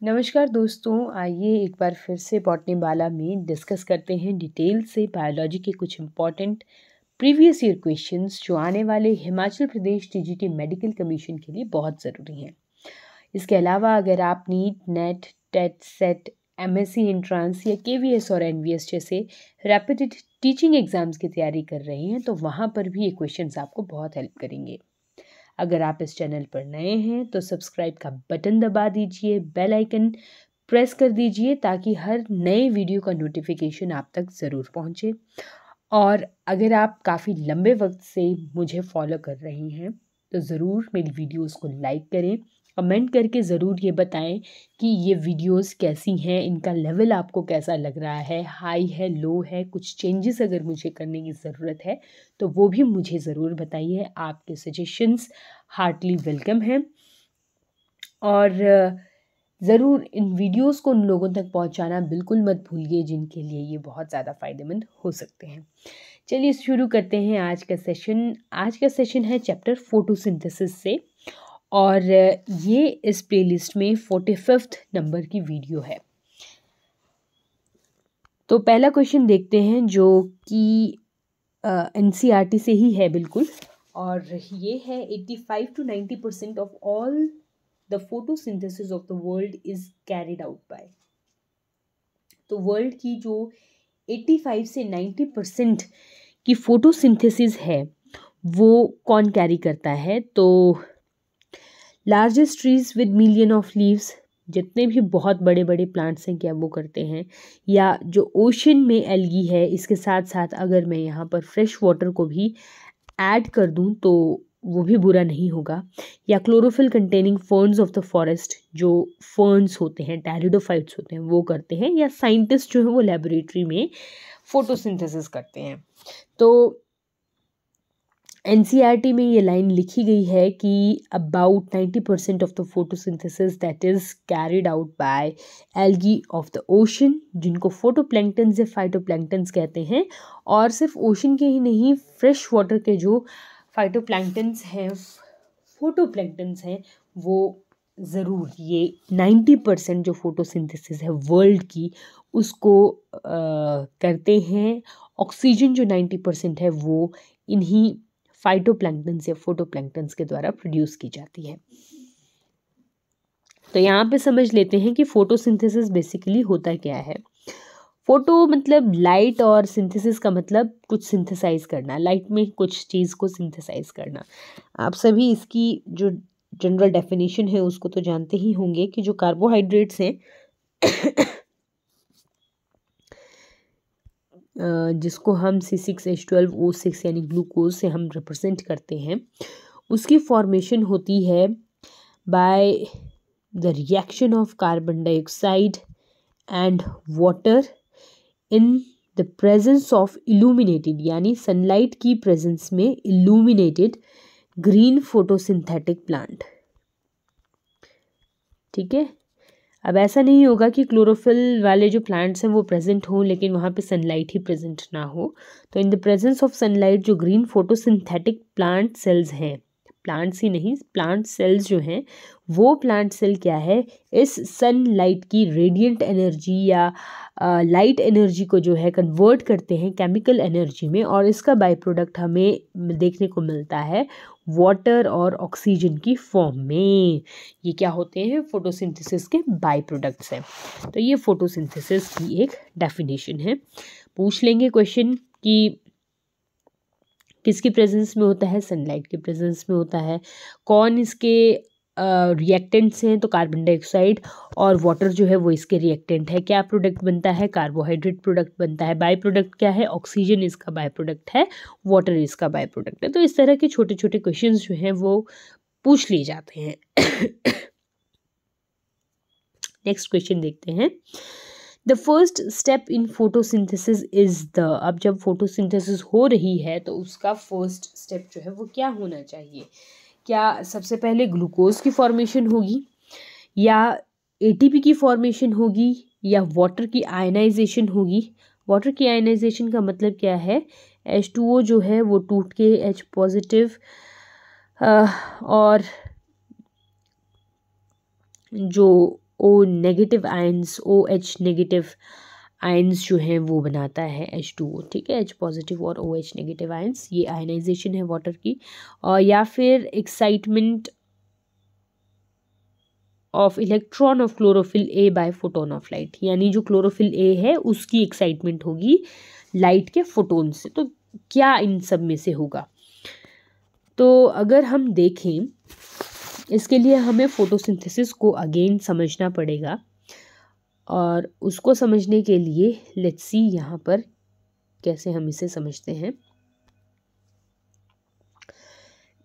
नमस्कार दोस्तों, आइए एक बार फिर से बॉटनी वाला में डिस्कस करते हैं डिटेल से बायोलॉजी के कुछ इम्पॉर्टेंट प्रीवियस ईयर क्वेश्चंस जो आने वाले Himachal Pradesh TGT medical commission के लिए बहुत ज़रूरी हैं। इसके अलावा अगर आप NEET, NET, TET, SET, MSc entrance या केवीएस और एनवीएस जैसे रैपिड टीचिंग एग्जाम्स की तैयारी कर रहे हैं तो वहाँ पर भी ये क्वेश्चंस आपको बहुत हेल्प करेंगे। अगर आप इस चैनल पर नए हैं तो सब्सक्राइब का बटन दबा दीजिए, बेल आइकन प्रेस कर दीजिए ताकि हर नए वीडियो का नोटिफिकेशन आप तक ज़रूर पहुंचे। और अगर आप काफ़ी लंबे वक्त से मुझे फॉलो कर रहे हैं तो ज़रूर मेरी वीडियोस को लाइक करें, कमेंट करके ज़रूर ये बताएं कि ये वीडियोस कैसी हैं, इनका लेवल आपको कैसा लग रहा है, हाई है, लो है, कुछ चेंजेस अगर मुझे करने की ज़रूरत है तो वो भी मुझे ज़रूर बताइए। आपके सजेशंस हार्टली वेलकम हैं और ज़रूर इन वीडियोस को उन लोगों तक पहुंचाना बिल्कुल मत भूलिए जिनके लिए ये बहुत ज़्यादा फ़ायदेमंद हो सकते हैं। चलिए शुरू करते हैं आज का सेशन। आज का सेशन है चैप्टर फोटोसिंथेसिस से और ये इस प्लेलिस्ट में 45th नंबर की वीडियो है। तो पहला क्वेश्चन देखते हैं जो कि एनसीईआरटी से ही है बिल्कुल, और ये है 85 to 90% of all the photosynthesis of the world is carried out by. तो वर्ल्ड की जो 85 से 90% की फोटोसिंथेसिस है वो कौन कैरी करता है? तो largest trees with million of leaves, जितने भी बहुत बड़े बड़े प्लांट्स हैं क्या वो करते हैं, या जो ओशन में एल्गी है, इसके साथ साथ अगर मैं यहाँ पर फ्रेश वाटर को भी ऐड कर दूँ तो वो भी बुरा नहीं होगा, या chlorophyll containing ferns of the forest, जो फर्न्स होते हैं, टेरिडोफाइट्स होते हैं, वो करते हैं, या साइंटिस्ट जो है वो लेबोरेटरी में फोटोसिंथेसिस करते हैं। तो एनसीईआरटी में ये लाइन लिखी गई है कि about 90% of the photosynthesis that is carried out by algae of the ocean, जिनको फोटोप्लैंक्टन्स या फाइटोप्लैंक्टन्स कहते हैं। और सिर्फ ओशन के ही नहीं, फ्रेश वाटर के जो फाइटोप्लैंक्टन्स हैं, फोटोप्लैंक्टन्स हैं, वो ज़रूर ये 90% जो फोटोसिंथेसिस है वर्ल्ड की उसको करते हैं। ऑक्सीजन जो 90% है वो इन्हीं फाइटोप्लैंक्टन्स या फोटोप्लैंक्टन्स के द्वारा प्रोड्यूस की जाती है। तो यहाँ पे समझ लेते हैं कि फोटोसिंथेसिस बेसिकली होता क्या है। फोटो मतलब लाइट और सिंथेसिस का मतलब कुछ सिंथेसाइज करना, लाइट में कुछ चीज़ को सिंथेसाइज करना। आप सभी इसकी जो जनरल डेफिनेशन है उसको तो जानते ही होंगे कि जो कार्बोहाइड्रेट्स हैं जिसको हम C6H12O6 यानी ग्लूकोज से हम रिप्रेजेंट करते हैं, उसकी फॉर्मेशन होती है by the reaction of carbon dioxide and water in the presence of illuminated, यानी सनलाइट की प्रेजेंस में इल्यूमिनेटेड ग्रीन फोटोसिंथेटिक प्लांट। ठीक है, अब ऐसा नहीं होगा कि क्लोरोफिल वाले जो प्लांट्स हैं वो प्रेजेंट हों लेकिन वहाँ पे सनलाइट ही प्रेजेंट ना हो। तो in the presence of sunlight जो ग्रीन फोटोसिंथेटिक प्लांट सेल्स हैं, प्लांट्स ही नहीं, प्लांट सेल्स जो हैं, वो प्लांट सेल क्या है, इस सनलाइट की रेडिएंट एनर्जी या लाइट एनर्जी को जो है कन्वर्ट करते हैं केमिकल एनर्जी में, और इसका बाय प्रोडक्ट हमें देखने को मिलता है वाटर और ऑक्सीजन की फॉर्म में। ये क्या होते हैं? फोटोसिंथेसिस के बाय प्रोडक्ट्स हैं। तो ये फोटोसिंथेसिस की एक डेफिनेशन है। पूछ लेंगे क्वेश्चन कि किसकी प्रेजेंस में होता है? सनलाइट के प्रेजेंस में होता है। कौन इसके रिएक्टेंट्स हैं? तो कार्बन डाइऑक्साइड और वाटर जो है वो इसके रिएक्टेंट है। क्या प्रोडक्ट बनता है? कार्बोहाइड्रेट प्रोडक्ट बनता है। बाय प्रोडक्ट क्या है? ऑक्सीजन इसका बाय प्रोडक्ट है, वाटर इसका बाय प्रोडक्ट है। तो इस तरह के छोटे छोटे क्वेश्चंस जो हैं वो पूछ लिए जाते हैं। नेक्स्ट क्वेश्चन देखते हैं। The first step in photosynthesis is the, अब जब फोटोसिंथेसिस हो रही है तो उसका फर्स्ट स्टेप जो है वो क्या होना चाहिए? क्या सबसे पहले ग्लूकोज की फॉर्मेशन होगी, या एटीपी की फॉर्मेशन होगी, या वाटर की आयनाइजेशन होगी? वाटर की आयनाइजेशन का मतलब क्या है? H2O जो है वो टूट के H पॉजिटिव और जो O negative ions, OH negative ions जो हैं वो बनाता है H2O, ठीक है, H पॉजिटिव और OH नेगेटिव आयंस, ये आयनाइजेशन है वाटर की। और या फिर excitement of electron of chlorophyll a by photon of light, यानी जो क्लोरोफिल ए है उसकी एक्साइटमेंट होगी लाइट के फोटोन से। तो क्या इन सब में से होगा? तो अगर हम देखें, इसके लिए हमें फोटोसिंथेसिस को अगेन समझना पड़ेगा, और उसको समझने के लिए लेट्स सी यहाँ पर कैसे हम इसे समझते हैं।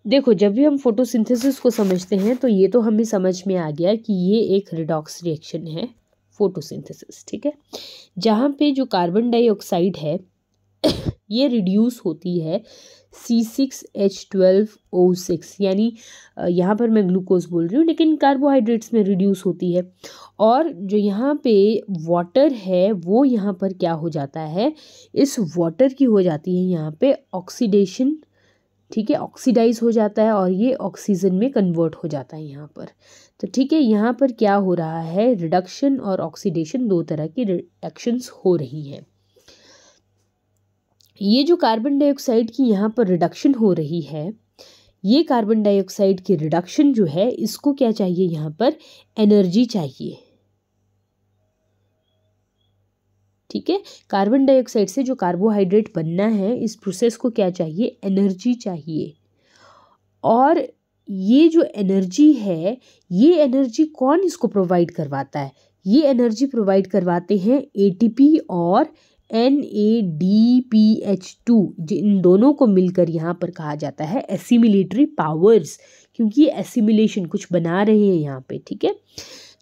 देखो, जब भी हम फोटोसिंथेसिस को समझते हैं तो ये तो हमें समझ में आ गया कि ये एक रिडॉक्स रिएक्शन है फोटोसिंथेसिस, ठीक है, जहाँ पे जो कार्बन डाइऑक्साइड है ये रिड्यूस होती है C6H12O6, यानी यहाँ पर मैं ग्लूकोज बोल रही हूँ लेकिन कार्बोहाइड्रेट्स में रिड्यूस होती है। और जो यहाँ पे वाटर है वो यहाँ पर क्या हो जाता है, इस वाटर की हो जाती है यहाँ पे ऑक्सीडेशन, ठीक है, ऑक्सीडाइज हो जाता है और ये ऑक्सीजन में कन्वर्ट हो जाता है यहाँ पर। तो ठीक है, यहाँ पर क्या हो रहा है, रिडक्शन और ऑक्सीडेशन, दो तरह की रिएक्शंस हो रही हैं। ये जो कार्बन डाइऑक्साइड की यहाँ पर रिडक्शन हो रही है, ये कार्बन डाइऑक्साइड की रिडक्शन जो है, इसको क्या चाहिए, यहाँ पर एनर्जी चाहिए, ठीक है। कार्बन डाइऑक्साइड से जो कार्बोहाइड्रेट बनना है, इस प्रोसेस को क्या चाहिए, एनर्जी चाहिए। और ये जो एनर्जी है, ये एनर्जी कौन इसको प्रोवाइड करवाता है, ये एनर्जी प्रोवाइड करवाते हैं ATP और NADPH2, इन दोनों को मिलकर यहाँ पर कहा जाता है एसिमिलेटरी पावर्स, क्योंकि ये एसिमिलेशन कुछ बना रहे हैं यहाँ पे, ठीक है।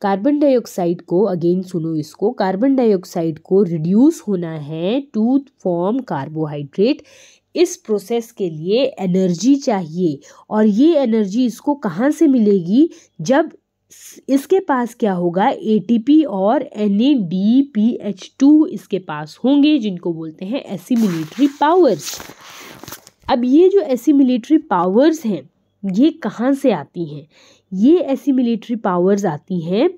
कार्बन डाइऑक्साइड को, अगेन सुनो इसको, कार्बन डाइऑक्साइड को रिड्यूस होना है टू फॉर्म कार्बोहाइड्रेट। इस प्रोसेस के लिए एनर्जी चाहिए, और ये एनर्जी इसको कहाँ से मिलेगी, जब इसके पास क्या होगा, ATP और NADPH2 इसके पास होंगे, जिनको बोलते हैं एसिमिलेटरी पावर्स। अब ये जो एसिमिलेटरी पावर्स हैं, ये कहाँ से आती हैं, ये एसिमिलेटरी पावर्स आती हैं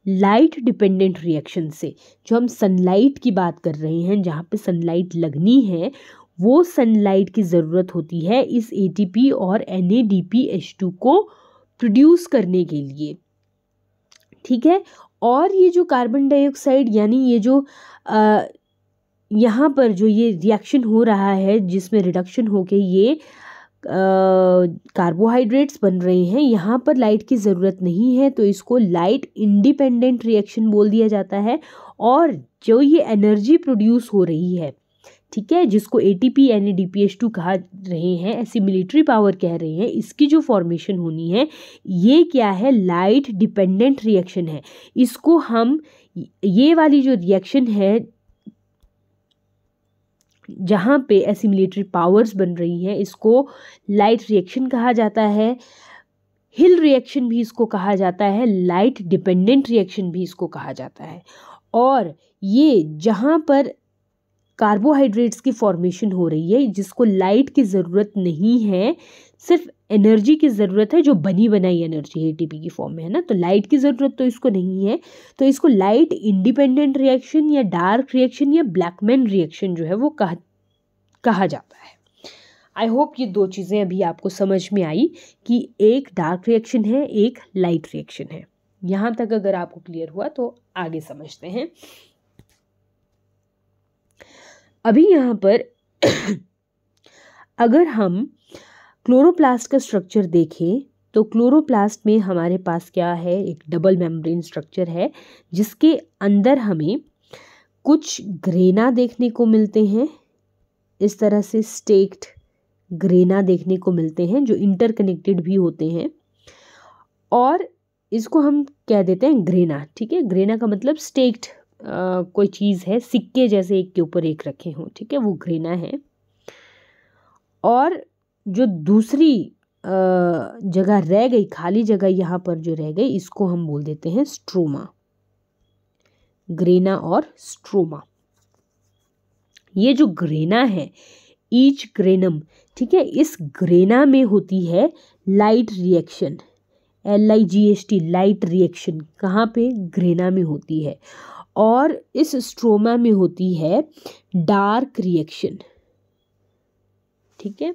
लाइट डिपेंडेंट रिएक्शन से। जो हम सनलाइट की बात कर रहे हैं, जहाँ पे सनलाइट लगनी है, वो सनलाइट की ज़रूरत होती है इस ATP और NADPH2 को प्रोड्यूस करने के लिए, ठीक है। और ये जो कार्बन डाइऑक्साइड, यानी ये जो यहाँ पर जो ये रिएक्शन हो रहा है, जिसमें रिडक्शन होके ये कार्बोहाइड्रेट्स बन रहे हैं, यहाँ पर लाइट की ज़रूरत नहीं है, तो इसको लाइट इंडिपेंडेंट रिएक्शन बोल दिया जाता है। और जो ये एनर्जी प्रोड्यूस हो रही है, ठीक है, जिसको ATP NADPH2 कहा रहे हैं, एसिमिलेटरी पावर कह रहे हैं, इसकी जो फॉर्मेशन होनी है, ये क्या है, लाइट डिपेंडेंट रिएक्शन है। इसको हम, ये वाली जो रिएक्शन है जहाँ पे एसिमिलेटरी पावर्स बन रही है, इसको लाइट रिएक्शन कहा जाता है। हिल रिएक्शन भी इसको कहा जाता है, लाइट डिपेंडेंट रिएक्शन भी इसको कहा जाता है। और ये जहाँ पर कार्बोहाइड्रेट्स की फॉर्मेशन हो रही है, जिसको लाइट की ज़रूरत नहीं है, सिर्फ एनर्जी की ज़रूरत है, जो बनी बनाई एनर्जी ATP की फॉर्म में है ना, तो लाइट की ज़रूरत तो इसको नहीं है, तो इसको लाइट इंडिपेंडेंट रिएक्शन या डार्क रिएक्शन या ब्लैकमैन रिएक्शन जो है वो कहा जाता है। आई होप ये दो चीज़ें अभी आपको समझ में आई कि एक डार्क रिएक्शन है, एक लाइट रिएक्शन है। यहाँ तक अगर आपको क्लियर हुआ तो आगे समझते हैं। अभी यहाँ पर अगर हम क्लोरोप्लास्ट का स्ट्रक्चर देखें, तो क्लोरोप्लास्ट में हमारे पास क्या है, एक डबल मेम्ब्रेन स्ट्रक्चर है, जिसके अंदर हमें कुछ ग्रेना देखने को मिलते हैं, इस तरह से स्टेक्ड ग्रेना देखने को मिलते हैं, जो इंटरकनेक्टेड भी होते हैं, और इसको हम कह देते हैं ग्रेना, ठीक है। ग्रेना का मतलब स्टेक्ड कोई चीज़ है, सिक्के जैसे एक के ऊपर एक रखे हों, ठीक है, वो ग्रेना है। और जो दूसरी जगह रह गई, खाली जगह यहाँ पर जो रह गई, इसको हम बोल देते हैं स्ट्रोमा। ग्रेना और स्ट्रोमा, ये जो ग्रेना है, ईच ग्रेनम, ठीक है, इस ग्रेना में होती है light reaction, LIGHT light reaction कहाँ पे, ग्रेना में होती है, और इस स्ट्रोमा में होती है डार्क रिएक्शन। ठीक है,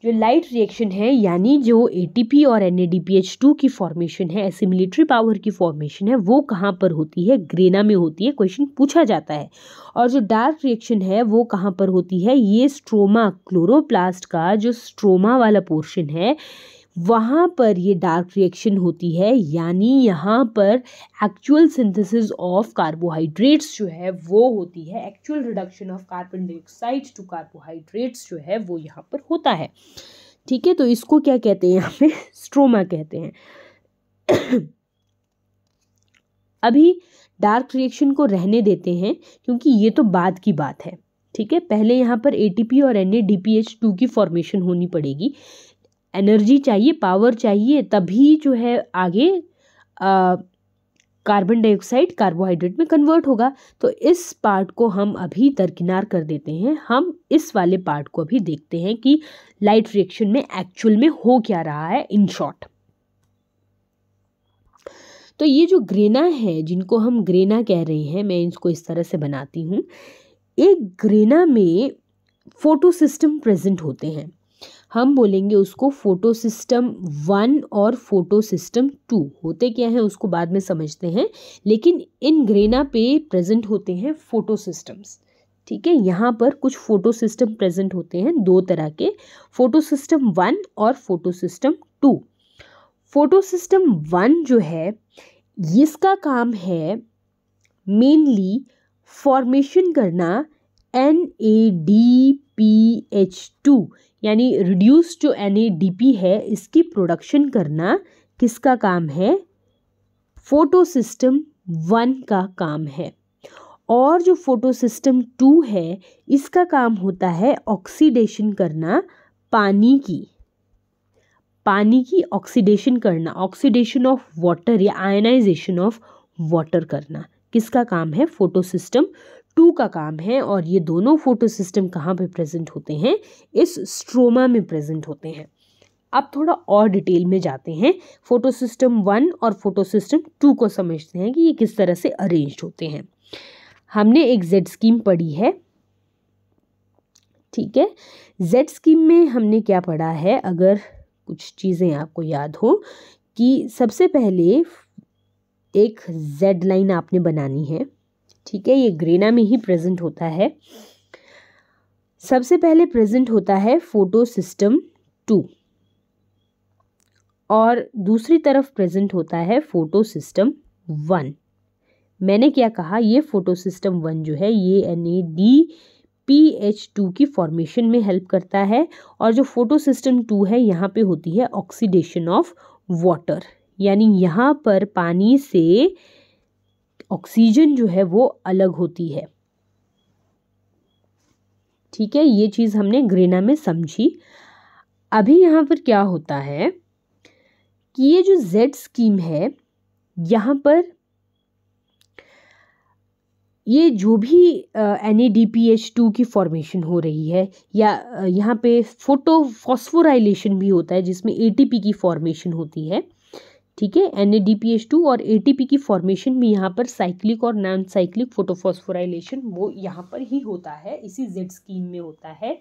जो लाइट रिएक्शन है यानी जो ATP और NADPH2 की फॉर्मेशन है, एसिमिलेटरी पावर की फॉर्मेशन है, वो कहाँ पर होती है, ग्रेना में होती है, क्वेश्चन पूछा जाता है। और जो डार्क रिएक्शन है वो कहाँ पर होती है, ये स्ट्रोमा, क्लोरोप्लास्ट का जो स्ट्रोमा वाला पोर्शन है वहाँ पर ये डार्क रिएक्शन होती है, यानी यहाँ पर एक्चुअल सिंथेसिस ऑफ कार्बोहाइड्रेट्स जो है वो होती है, actual reduction of carbon dioxide to carbohydrates जो है वो यहाँ पर होता है। ठीक है, तो इसको क्या कहते हैं, यहाँ पे स्ट्रोमा कहते हैं। अभी डार्क रिएक्शन को रहने देते हैं क्योंकि ये तो बाद की बात है। ठीक है, पहले यहाँ पर ATP और NADPH2 की फॉर्मेशन होनी पड़ेगी, एनर्जी चाहिए, पावर चाहिए, तभी जो है आगे कार्बन डाइऑक्साइड कार्बोहाइड्रेट में कन्वर्ट होगा। तो इस पार्ट को हम अभी दरकिनार कर देते हैं, हम इस वाले पार्ट को अभी देखते हैं कि लाइट रिएक्शन में एक्चुअल में हो क्या रहा है इन शॉर्ट। तो ये जो ग्रेना है, जिनको हम ग्रेना कह रहे हैं, मैं इसको इस तरह से बनाती हूँ। एक ग्रेना में फोटोसिस्टम प्रेजेंट होते हैं, हम बोलेंगे उसको फोटोसिस्टम 1 और फोटोसिस्टम 2। होते क्या है उसको बाद में समझते हैं, लेकिन इन ग्रेना पे प्रेजेंट होते हैं फोटोसिस्टम्स। ठीक है, यहाँ पर कुछ फोटोसिस्टम प्रेजेंट होते हैं, दो तरह के, फोटोसिस्टम 1 और फोटोसिस्टम 2। फोटोसिस्टम 1 जो है इसका काम है मेनली फॉर्मेशन करना NADPH2 यानी रिड्यूस जो NADP है इसकी प्रोडक्शन करना किसका काम है, फोटोसिस्टम 1 का काम है। और जो फोटोसिस्टम 2 है इसका काम होता है ऑक्सीडेशन करना, पानी की ऑक्सीडेशन करना, ऑक्सीडेशन ऑफ वाटर या आयनाइजेशन ऑफ वाटर करना किसका काम है, फोटोसिस्टम 2 का काम है। और ये दोनों फोटोसिस्टम कहाँ पे प्रेजेंट होते हैं, इस स्ट्रोमा में प्रेजेंट होते हैं। अब थोड़ा और डिटेल में जाते हैं, फोटोसिस्टम 1 और फोटोसिस्टम 2 को समझते हैं कि ये किस तरह से अरेंज्ड होते हैं। हमने एक Z स्कीम पढ़ी है। ठीक है, Z स्कीम में हमने क्या पढ़ा है, अगर कुछ चीज़ें आपको याद हो, कि सबसे पहले एक Z लाइन आपने बनानी है। ठीक है, ये ग्रेना में ही प्रेजेंट होता है। सबसे पहले प्रेजेंट होता है फोटोसिस्टम 2 और दूसरी तरफ प्रेजेंट होता है फोटोसिस्टम 1। मैंने क्या कहा, ये फोटोसिस्टम 1 जो है ये NADPH2 की फॉर्मेशन में हेल्प करता है, और जो फोटोसिस्टम 2 है यहाँ पे होती है ऑक्सीडेशन ऑफ वाटर, यानी यहाँ पर पानी से ऑक्सीजन जो है वो अलग होती है। ठीक है, ये चीज़ हमने ग्रेना में समझी। अभी यहाँ पर क्या होता है कि ये जो Z स्कीम है, यहाँ पर ये जो भी NADPH2 की फॉर्मेशन हो रही है, या यहाँ पे फोटोफॉस्फोराइलेशन भी होता है जिसमें ATP की फॉर्मेशन होती है। ठीक है, NADPH2 और ATP की फॉर्मेशन भी यहाँ पर साइक्लिक और नॉन साइक्लिक फोटोफॉस्फोराइलेशन वो यहाँ पर ही होता है, इसी Z स्कीम में होता है।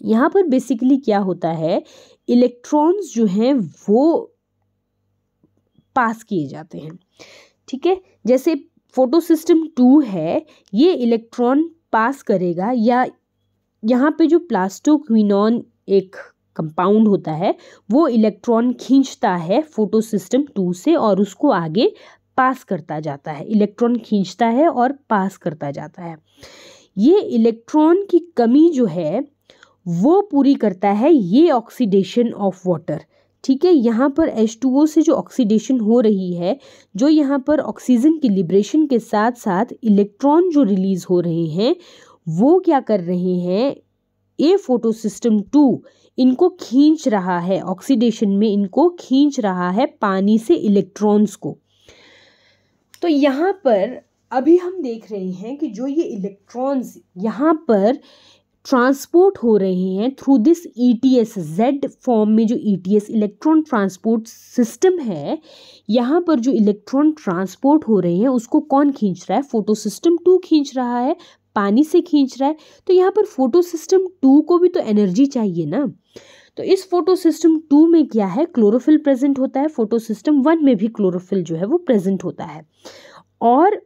यहाँ पर बेसिकली क्या होता है, इलेक्ट्रॉन्स जो हैं वो पास किए जाते हैं। ठीक है, जैसे फोटोसिस्टम 2 है, ये इलेक्ट्रॉन पास करेगा, या यहाँ पे जो प्लास्टोक्विनोन एक कंपाउंड होता है वो इलेक्ट्रॉन खींचता है फोटोसिस्टम 2 से और उसको आगे पास करता जाता है, इलेक्ट्रॉन खींचता है और पास करता जाता है। ये इलेक्ट्रॉन की कमी जो है वो पूरी करता है ये ऑक्सीडेशन ऑफ वाटर। ठीक है, यहाँ पर H2O से जो ऑक्सीडेशन हो रही है, जो यहाँ पर ऑक्सीजन की लिबरेशन के साथ साथ इलेक्ट्रॉन जो रिलीज हो रहे हैं वो क्या कर रहे हैं, ये फोटोसिस्टम 2 इनको खींच रहा है, ऑक्सीडेशन में इनको खींच रहा है पानी से इलेक्ट्रॉन्स को। तो यहाँ पर अभी हम देख रहे हैं कि जो ये इलेक्ट्रॉन्स यहाँ पर ट्रांसपोर्ट हो रहे हैं through this ETS, Z form में जो ETS इलेक्ट्रॉन ट्रांसपोर्ट सिस्टम है, यहाँ पर जो इलेक्ट्रॉन ट्रांसपोर्ट हो रहे हैं उसको कौन खींच रहा है? फोटो सिस्टम 2 खींच रहा है, पानी से खींच रहा है। तो यहाँ पर फोटो सिस्टम 2 को भी तो एनर्जी चाहिए ना। तो इस फोटो सिस्टम 2 में क्या है? क्लोरोफिल प्रेजेंट होता है। फोटो सिस्टम 1 में भी क्लोरोफिल जो है वो प्रेजेंट होता है। और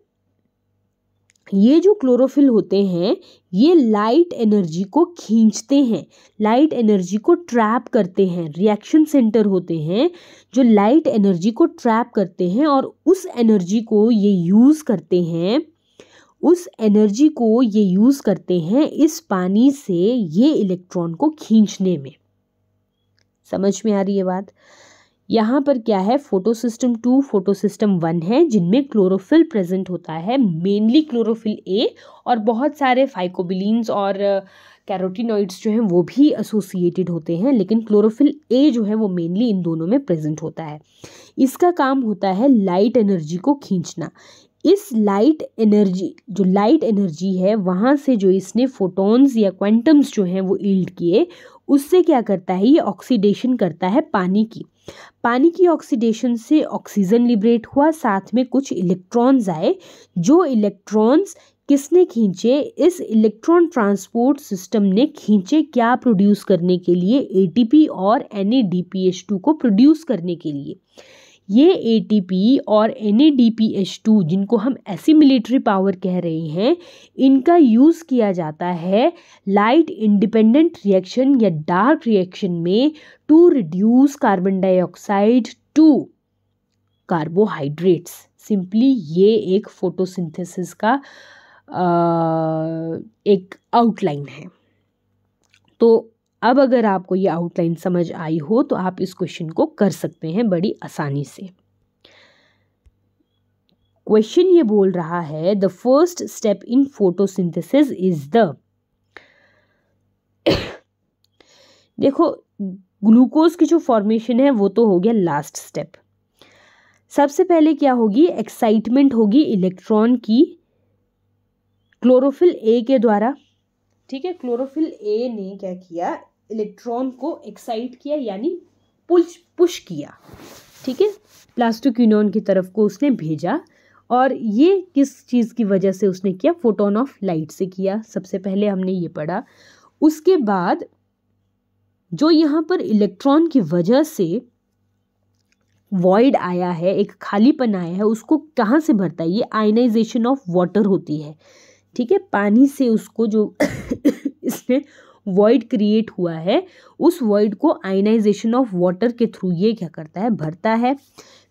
ये जो क्लोरोफिल होते हैं ये लाइट एनर्जी को खींचते हैं, लाइट एनर्जी को ट्रैप करते हैं। रिएक्शन सेंटर होते हैं जो लाइट एनर्जी को ट्रैप करते हैं और उस एनर्जी को ये यूज़ करते हैं, इस पानी से ये इलेक्ट्रॉन को खींचने में। समझ में आ रही है बात? यहाँ पर क्या है? फोटो सिस्टम 2, फोटो सिस्टम 1 है जिनमें क्लोरोफिल प्रेजेंट होता है, मेनली क्लोरोफिल ए, और बहुत सारे फाइकोबिलीन्स और कैरोटीनॉइड्स जो हैं वो भी एसोसिएटेड होते हैं, लेकिन क्लोरोफिल ए जो है वो मेनली इन दोनों में प्रेजेंट होता है। इसका काम होता है लाइट एनर्जी को खींचना। इस लाइट एनर्जी है वहाँ से जो इसने फोटॉन्स या क्वांटम्स जो हैं वो यील्ड किए, उससे क्या करता है? ये ऑक्सीडेशन करता है पानी की ऑक्सीडेशन से ऑक्सीजन लिबरेट हुआ, साथ में कुछ इलेक्ट्रॉन्स आए। जो इलेक्ट्रॉन्स किसने खींचे? इस इलेक्ट्रॉन ट्रांसपोर्ट सिस्टम ने खींचे। क्या प्रोड्यूस करने के लिए? ATP और NADPH2 को प्रोड्यूस करने के लिए। ये ATP और NADPH2 जिनको हम एसिमिलेटरी पावर कह रहे हैं, इनका यूज़ किया जाता है लाइट इंडिपेंडेंट रिएक्शन या डार्क रिएक्शन में to reduce carbon dioxide to carbohydrates. Simply ये एक फोटोसिंथेसिस का एक आउटलाइन है। तो अब अगर आपको ये आउटलाइन समझ आई हो तो आप इस क्वेश्चन को कर सकते हैं बड़ी आसानी से। क्वेश्चन ये बोल रहा है the first step in photosynthesis is the देखो, ग्लूकोज की जो फॉर्मेशन है वो तो हो गया लास्ट स्टेप। सबसे पहले क्या होगी? एक्साइटमेंट होगी इलेक्ट्रॉन की क्लोरोफिल ए के द्वारा। ठीक है, क्लोरोफिल ए ने क्या किया? इलेक्ट्रॉन को एक्साइट किया, यानी पुश किया। ठीक है, प्लास्टोक्विनोन की तरफ को उसने भेजा। और ये किस चीज़ की वजह से उसने किया? फोटोन ऑफ लाइट से किया। सबसे पहले हमने ये पढ़ा। उसके बाद जो यहाँ पर इलेक्ट्रॉन की वजह से वॉइड आया है, एक खालीपन आया है, उसको कहाँ से भरता है? ये आयनाइजेशन ऑफ वाटर होती है। ठीक है, पानी से उसको जो इसने वॉइड क्रिएट हुआ है, उस वॉइड को आयनाइजेशन ऑफ वाटर के थ्रू ये क्या करता है? भरता है।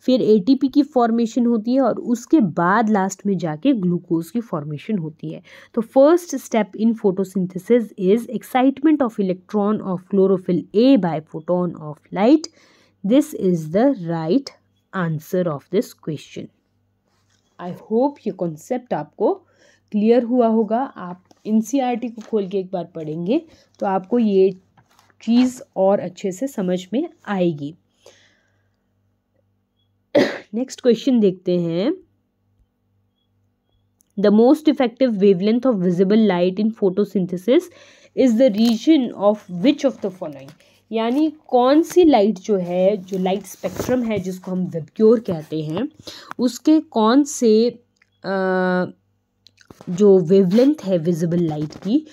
फिर ATP की फॉर्मेशन होती है और उसके बाद लास्ट में जाके ग्लूकोज की फॉर्मेशन होती है। तो first step in photosynthesis is excitement of electron of chlorophyll a by photon of light. This is the right answer of this question. I hope ये कॉन्सेप्ट आपको क्लियर हुआ होगा। आप NCERT को खोल के एक बार पढ़ेंगे तो आपको ये चीज़ और अच्छे से समझ में आएगी। नेक्स्ट क्वेश्चन देखते हैं। The most effective wavelength of visible light in photosynthesis is the region of which of the following. यानी कौन सी लाइट जो है, जो लाइट स्पेक्ट्रम है जिसको हम वेबक्योर कहते हैं, उसके कौन से जो वेवलेंथ है विजिबल लाइट की,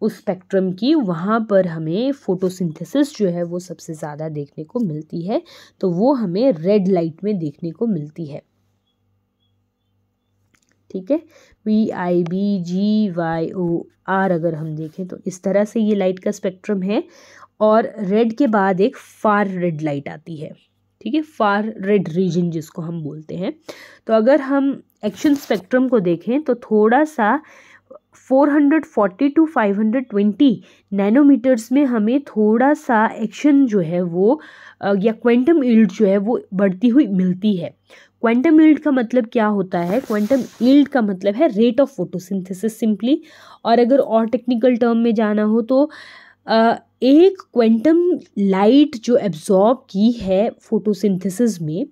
उस स्पेक्ट्रम की, वहाँ पर हमें फोटोसिंथेसिस जो है वो सबसे ज़्यादा देखने को मिलती है। तो वो हमें रेड लाइट में देखने को मिलती है। ठीक है, PIBGYOR अगर हम देखें तो इस तरह से ये लाइट का स्पेक्ट्रम है। और रेड के बाद एक फार रेड लाइट आती है। ठीक है, फार रेड रीजन जिसको हम बोलते हैं। तो अगर हम एक्शन स्पेक्ट्रम को देखें तो थोड़ा सा 440 to 520 नैनोमीटर्स में हमें थोड़ा सा एक्शन जो है वो या क्वांटम यील्ड जो है वो बढ़ती हुई मिलती है। क्वांटम यील्ड का मतलब क्या होता है? क्वांटम यील्ड का मतलब है रेट ऑफ फोटोसिंथेसिस सिंपली। और अगर और टेक्निकल टर्म में जाना हो तो एक क्वांटम लाइट जो एब्जॉर्ब की है फोटोसिंथेसिस में,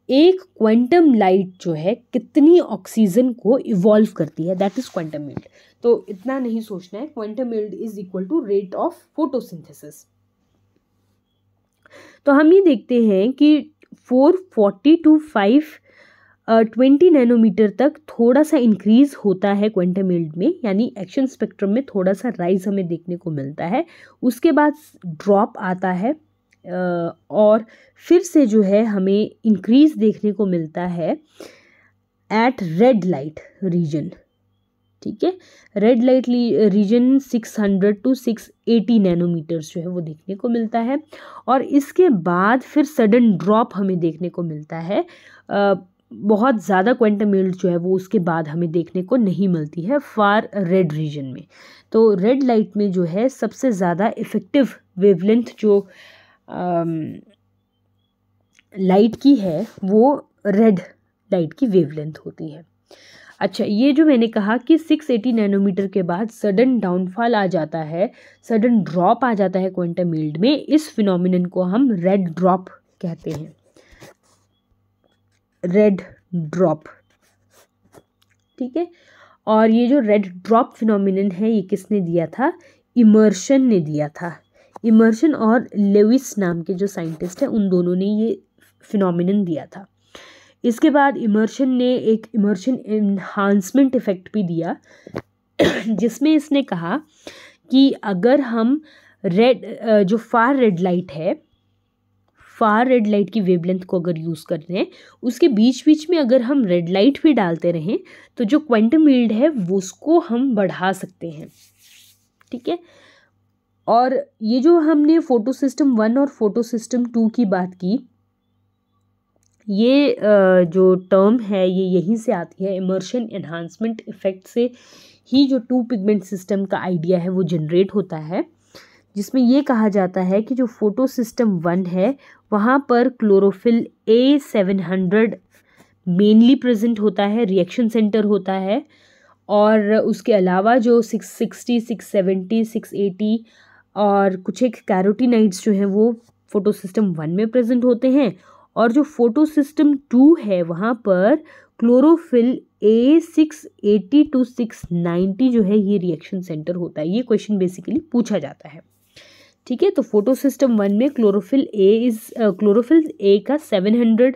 एक क्वांटम लाइट जो है कितनी ऑक्सीजन को इवॉल्व करती है, दैट इज क्वांटम यील्ड। तो इतना नहीं सोचना है, quantum yield is equal to rate of photosynthesis. तो हम ये देखते हैं कि 440 टू 520 नैनोमीटर तक थोड़ा सा इंक्रीज होता है क्वांटम यील्ड में, यानी एक्शन स्पेक्ट्रम में थोड़ा सा राइज हमें देखने को मिलता है। उसके बाद ड्रॉप आता है और फिर से जो है हमें इंक्रीज देखने को मिलता है एट रेड लाइट रीजन। ठीक है, red light region 600 to 680 nanometres जो है वो देखने को मिलता है। और इसके बाद फिर सडन ड्रॉप हमें देखने को मिलता है, बहुत ज़्यादा क्वांटम यील्ड जो है वो उसके बाद हमें देखने को नहीं मिलती है फार रेड रीजन में। तो रेड लाइट में जो है सबसे ज़्यादा इफ़ेक्टिव वेवलेंथ जो लाइट की है वो रेड लाइट की वेवलेंथ होती है। अच्छा, ये जो मैंने कहा कि 680 नैनोमीटर के बाद सडन डाउनफॉल आ जाता है, सडन ड्रॉप आ जाता है क्वांटम यील्ड में, इस फिनोमिनन को हम रेड ड्रॉप कहते हैं। रेड ड्रॉप, ठीक है। और ये जो रेड ड्रॉप फिनोमिनन है ये किसने दिया था? इमर्शन ने दिया था। इमर्शन और लेविस नाम के जो साइंटिस्ट हैं उन दोनों ने ये फिनोमिनन दिया था। इसके बाद इमर्शन ने एक इमर्शन एनहांसमेंट इफेक्ट भी दिया जिसमें इसने कहा कि अगर हम रेड जो फार रेड लाइट है, फार रेड लाइट की वेवलेंथ को अगर यूज़ कर रहे हैं, उसके बीच बीच में अगर हम रेड लाइट भी डालते रहें तो जो क्वांटम यील्ड है वो उसको हम बढ़ा सकते हैं। ठीक है, और ये जो हमने फोटो सिस्टम 1 और फोटो सिस्टम 2 की बात की, ये जो टर्म है ये यहीं से आती है, इमर्शन एनहांसमेंट इफेक्ट से ही जो टू पिगमेंट सिस्टम का आइडिया है वो जनरेट होता है, जिसमें ये कहा जाता है कि जो फोटो सिस्टम 1 है वहाँ पर क्लोरोफिल A700 मेनली प्रेजेंट होता है, रिएक्शन सेंटर होता है। और उसके अलावा जो 660, 670, 680 और कुछ एक कैरोटीनाइड्स जो हैं वो फोटो सिस्टम 1 में प्रेजेंट होते हैं। और जो फोटो सिस्टम 2 है वहाँ पर क्लोरोफिल A680 टू 690 जो है ये रिएक्शन सेंटर होता है। ये क्वेश्चन बेसिकली पूछा जाता है। ठीक है, तो फोटो सिस्टम 1 में क्लोरोफिल ए का 700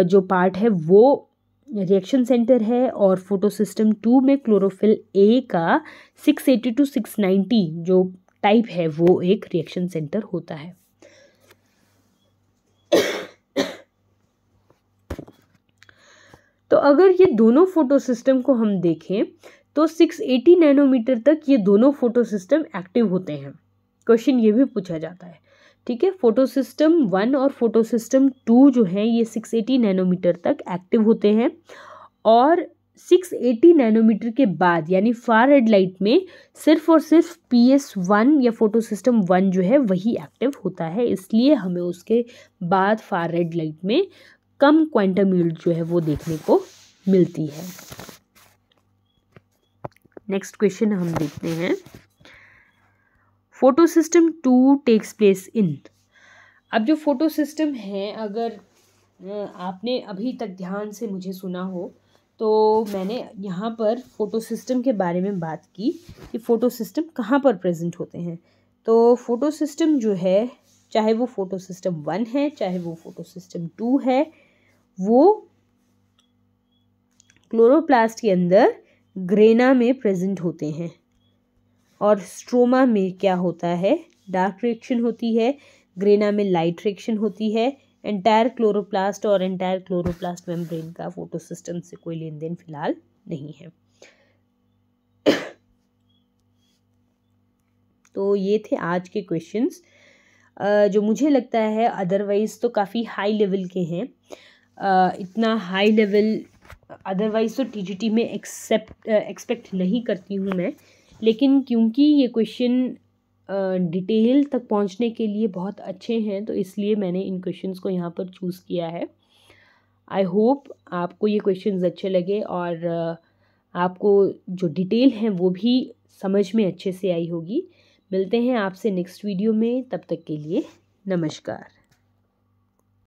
जो पार्ट है वो रिएक्शन सेंटर है, और फोटो सिस्टम 2 में क्लोरोफिल ए का 680 टू 690 जो टाइप है वो एक रिएक्शन सेंटर होता है। तो अगर ये दोनों फोटो सिस्टम को हम देखें तो 680 नैनोमीटर तक ये दोनों फोटो सिस्टम एक्टिव होते हैं। क्वेश्चन ये भी पूछा जाता है। ठीक है, फोटो सिस्टम 1 और फोटो सिस्टम 2 जो है ये 680 नैनोमीटर तक एक्टिव होते हैं, और 680 नैनोमीटर के बाद यानी फार रेड लाइट में सिर्फ और सिर्फ PS1 या फोटो सिस्टम 1 जो है वही एक्टिव होता है। इसलिए हमें उसके बाद फार रेड लाइट में कम क्वांटम यील्ड जो है वो देखने को मिलती है। नेक्स्ट क्वेश्चन हम देखते हैं, photo system 2 takes place in. अब जो फोटो सिस्टम है, अगर आपने अभी तक ध्यान से मुझे सुना हो तो मैंने यहाँ पर फोटो सिस्टम के बारे में बात की कि फोटो सिस्टम कहाँ पर प्रेजेंट होते हैं। तो फोटो सिस्टम जो है, चाहे वो फोटो सिस्टम 1 है चाहे वो फोटो सिस्टम 2 है, वो क्लोरोप्लास्ट के अंदर ग्रेना में प्रेजेंट होते हैं। और स्ट्रोमा में क्या होता है? डार्क रिएक्शन होती है, ग्रेना में लाइट रिएक्शन होती है। एंटायर क्लोरोप्लास्ट और एंटायर क्लोरोप्लास्ट मेम्ब्रेन का फोटो सिस्टम से कोई लेन देन फिलहाल नहीं है। तो ये थे आज के क्वेश्चंस, जो मुझे लगता है अदरवाइज़ तो काफ़ी हाई लेवल के हैं। इतना हाई लेवल अदरवाइज़ तो TGT में एक्सपेक्ट नहीं करती हूँ मैं, लेकिन क्योंकि ये क्वेश्चन डिटेल तक पहुंचने के लिए बहुत अच्छे हैं तो इसलिए मैंने इन क्वेश्चंस को यहाँ पर चूज़ किया है। आई होप आपको ये क्वेश्चंस अच्छे लगे और आपको जो डिटेल है वो भी समझ में अच्छे से आई होगी। मिलते हैं आपसे नेक्स्ट वीडियो में, तब तक के लिए नमस्कार।